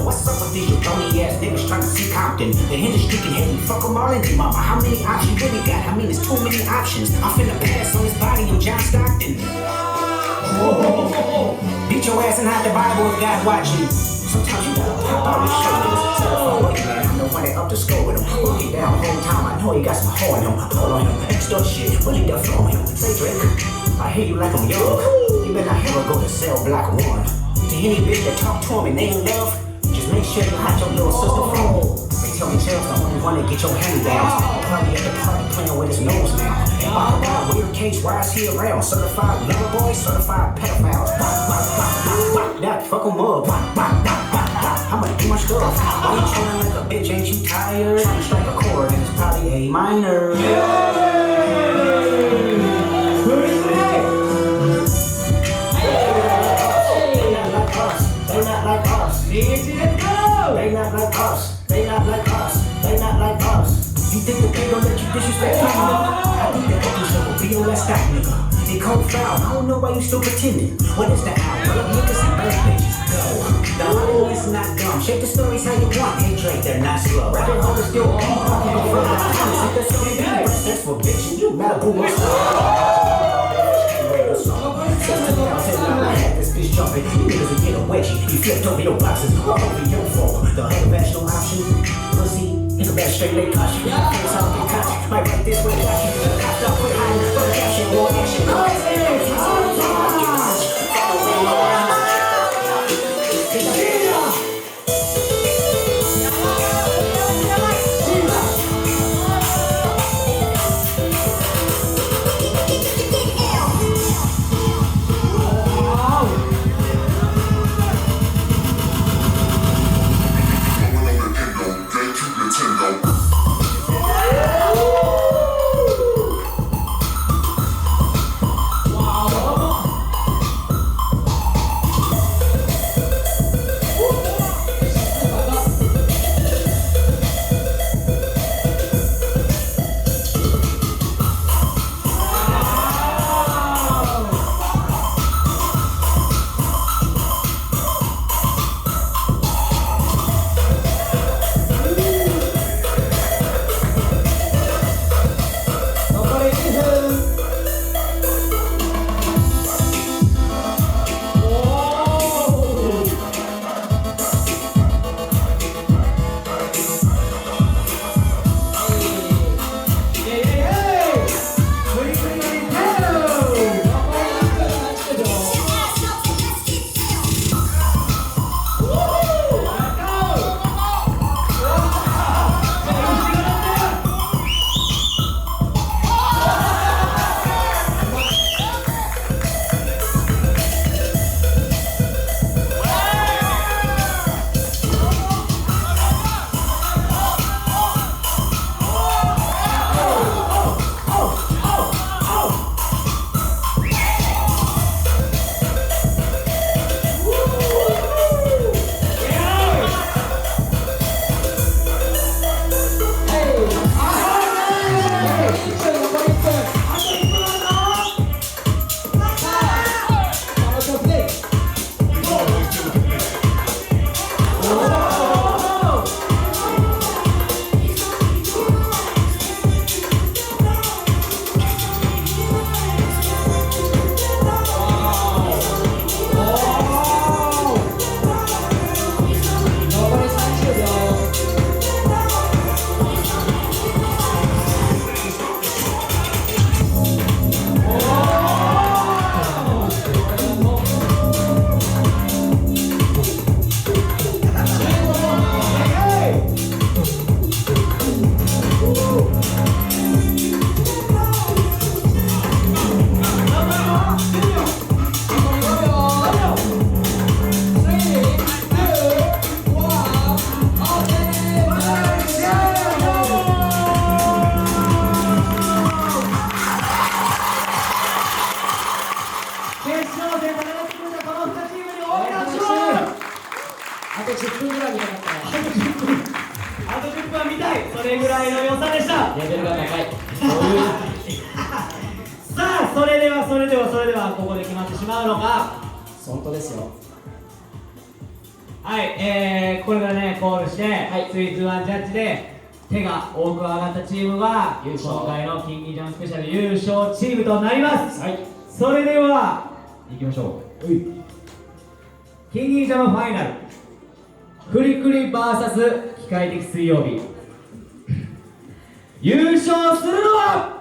What's up with these phony ass niggas trying to see Compton? The industry can hit me, fuck them all in me, mama. How many options really got? I mean, there's too many options. I'm finna pass on his body, I'm John Stockton. Beat your ass and hide the Bible if God watching. Sometimes you gotta pop out and show niggas. Certified working man, I'm the one that up the score with him. Working down whole time, I know he got some hoe in him. Hold on him, extra shit, really the flow on him. Say Drake, I hear you like I'm young. You better not ever go to cell block 1. To any bitch that talk to him and they in love, just make sure you hide your little sister phone. They tell me Chell's the only one that get your hand down. Probably at the party playing with his nose now. And talk about weird case, why is he around? Certified lover boy, certified pedophiles. That fuck him up. I'ma do my stuff. Why you chillin' like a bitch? Ain't you tired? Trying to strike a chord and it's probably A minor. They not like us. They not like us. They not like us. They not like us. You think that they gon' let you disrespect me? I think that fucking shit will be on that stack, nigga. They cold foul. I don't know why you still pretending. What is the hour? Niggas and birth bitches. The audience is not dumb. Shake the stories how you want. Hey Drake, they're not slow. Rapping holders still on. Fucking go further. I promise if that's what they do. That's for bitching. You Malibu or I had this bitch jumping. You niggas would get a wedgie. You flipped over your boxes. All over your fault. The unconventional option. Pussy. Nigga better straight leg caution. Face off your couch. Might write this way without you. Copped up with high. For the caption. More action.それぐらいの良さでした。レベルが高い。さあ、そそれではここで決まってしまうのか。本当ですよ。はい、これからねコールして、3-2-1ジャッジで手が多く上がったチームが優勝、今回の金銀ジャムスペシャル優勝チームとなります。はい、それでは行きましょう。金銀ジャムファイナルフリクリ vs 機械的水曜日優勝するのは